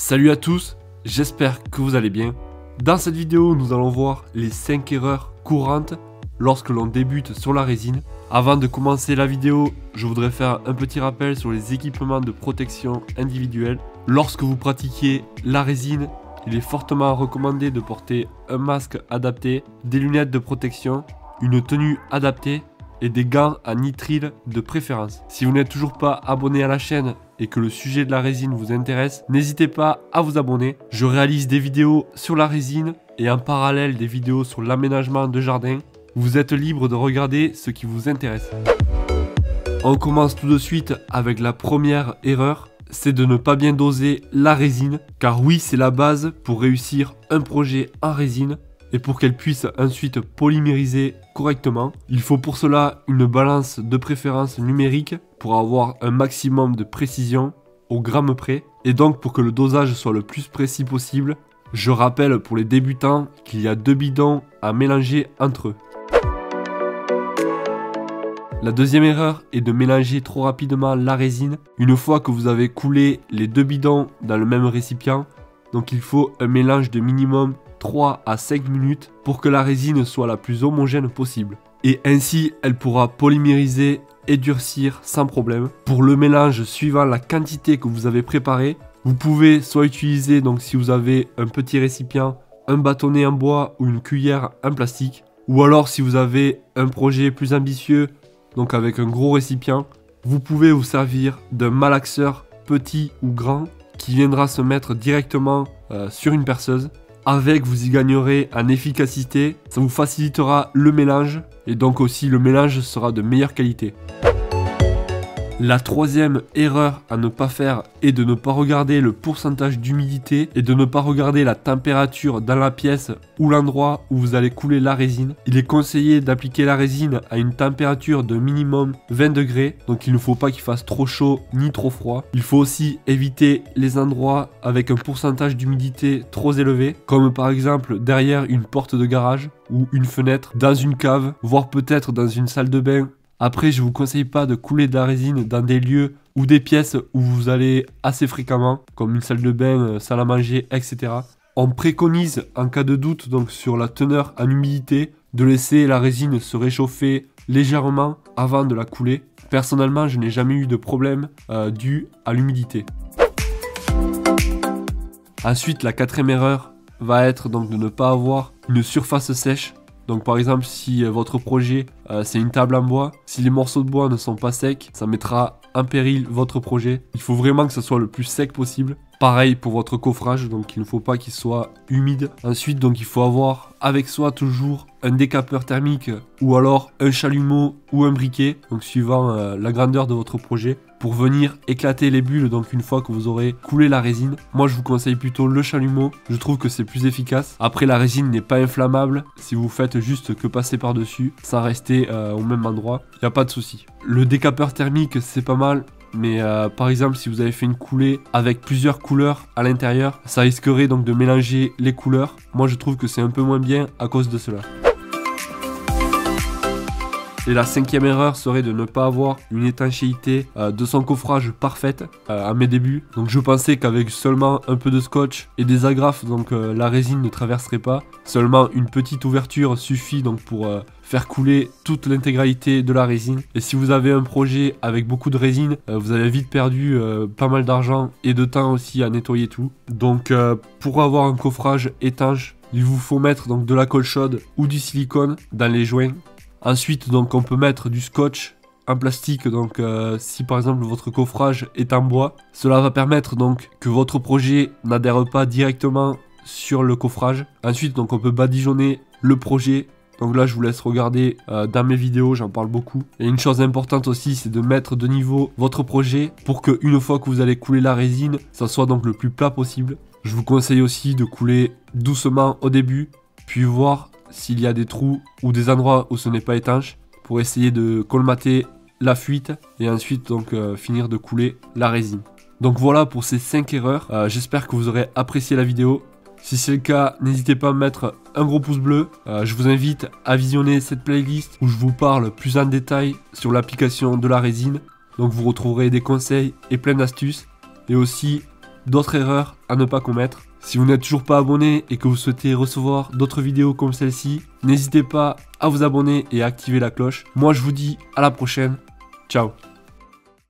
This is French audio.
Salut à tous, j'espère que vous allez bien. Dans cette vidéo, nous allons voir les 5 erreurs courantes lorsque l'on débute sur la résine. Avant de commencer la vidéo, je voudrais faire un petit rappel sur les équipements de protection individuelle. Lorsque vous pratiquez la résine, il est fortement recommandé de porter un masque adapté, des lunettes de protection, une tenue adaptée et des gants à nitrile de préférence. Si vous n'êtes toujours pas abonné à la chaîne et que le sujet de la résine vous intéresse, n'hésitez pas à vous abonner. Je réalise des vidéos sur la résine et en parallèle des vidéos sur l'aménagement de jardin. Vous êtes libre de regarder ce qui vous intéresse. On commence tout de suite avec la première erreur, c'est de ne pas bien doser la résine. Car oui, c'est la base pour réussir un projet en résine et pour qu'elle puisse ensuite polymériser correctement. Il faut pour cela une balance de préférence numérique pour avoir un maximum de précision au gramme près. Et donc pour que le dosage soit le plus précis possible, je rappelle pour les débutants qu'il y a 2 bidons à mélanger entre eux. La deuxième erreur est de mélanger trop rapidement la résine. Une fois que vous avez coulé les 2 bidons dans le même récipient, donc il faut un mélange de minimum 3 à 5 minutes pour que la résine soit la plus homogène possible. Et ainsi, elle pourra polymériser et durcir sans problème. Pour le mélange suivant la quantité que vous avez préparée, vous pouvez soit utiliser, donc si vous avez un petit récipient, un bâtonnet en bois ou une cuillère en plastique. Ou alors si vous avez un projet plus ambitieux, donc avec un gros récipient, vous pouvez vous servir d'un malaxeur petit ou grand qui viendra se mettre directement sur une perceuse. Avec, vous y gagnerez en efficacité, ça vous facilitera le mélange et donc aussi le mélange sera de meilleure qualité. La troisième erreur à ne pas faire est de ne pas regarder le pourcentage d'humidité et de ne pas regarder la température dans la pièce ou l'endroit où vous allez couler la résine. Il est conseillé d'appliquer la résine à une température de minimum 20 degrés, donc il ne faut pas qu'il fasse trop chaud ni trop froid. Il faut aussi éviter les endroits avec un pourcentage d'humidité trop élevé, comme par exemple derrière une porte de garage ou une fenêtre, dans une cave, voire peut-être dans une salle de bain. Après, je ne vous conseille pas de couler de la résine dans des lieux ou des pièces où vous allez assez fréquemment, comme une salle de bain, salle à manger, etc. On préconise, en cas de doute donc sur la teneur en humidité, de laisser la résine se réchauffer légèrement avant de la couler. Personnellement, je n'ai jamais eu de problème dû à l'humidité. Ensuite, la quatrième erreur va être donc de ne pas avoir une surface sèche. Donc par exemple, si votre projet c'est une table en bois, si les morceaux de bois ne sont pas secs, ça mettra en péril votre projet. Il faut vraiment que ça soit le plus sec possible. Pareil pour votre coffrage, donc il ne faut pas qu'il soit humide. Ensuite, donc il faut avoir avec soi toujours un décapeur thermique ou alors un chalumeau ou un briquet, donc suivant la grandeur de votre projet, pour venir éclater les bulles donc une fois que vous aurez coulé la résine. Moi je vous conseille plutôt le chalumeau, je trouve que c'est plus efficace. Après, la résine n'est pas inflammable, si vous faites juste que passer par dessus sans rester au même endroit, il n'y a pas de souci. Le décapeur thermique c'est pas mal, mais par exemple si vous avez fait une coulée avec plusieurs couleurs à l'intérieur, ça risquerait donc de mélanger les couleurs. Moi je trouve que c'est un peu moins bien à cause de cela. Et la cinquième erreur serait de ne pas avoir une étanchéité de son coffrage parfaite à mes débuts. Donc je pensais qu'avec seulement un peu de scotch et des agrafes, donc la résine ne traverserait pas. Seulement une petite ouverture suffit donc pour faire couler toute l'intégralité de la résine. Et si vous avez un projet avec beaucoup de résine, vous avez vite perdu pas mal d'argent et de temps aussi à nettoyer tout. Donc pour avoir un coffrage étanche, il vous faut mettre donc de la colle chaude ou du silicone dans les joints. Ensuite, donc, on peut mettre du scotch en plastique, donc si par exemple votre coffrage est en bois, cela va permettre donc que votre projet n'adhère pas directement sur le coffrage. Ensuite, donc, on peut badigeonner le projet. Donc là, je vous laisse regarder dans mes vidéos, j'en parle beaucoup. Et une chose importante aussi, c'est de mettre de niveau votre projet pour que une fois que vous allez couler la résine, ça soit donc le plus plat possible. Je vous conseille aussi de couler doucement au début, puis voir s'il y a des trous ou des endroits où ce n'est pas étanche pour essayer de colmater la fuite et ensuite donc finir de couler la résine. Donc voilà pour ces 5 erreurs, j'espère que vous aurez apprécié la vidéo. Si c'est le cas, n'hésitez pas à mettre un gros pouce bleu. Je vous invite à visionner cette playlist où je vous parle plus en détail sur l'application de la résine. Donc vous retrouverez des conseils et plein d'astuces. Et aussi d'autres erreurs à ne pas commettre. Si vous n'êtes toujours pas abonné et que vous souhaitez recevoir d'autres vidéos comme celle-ci, n'hésitez pas à vous abonner et à activer la cloche. Moi je vous dis à la prochaine, ciao.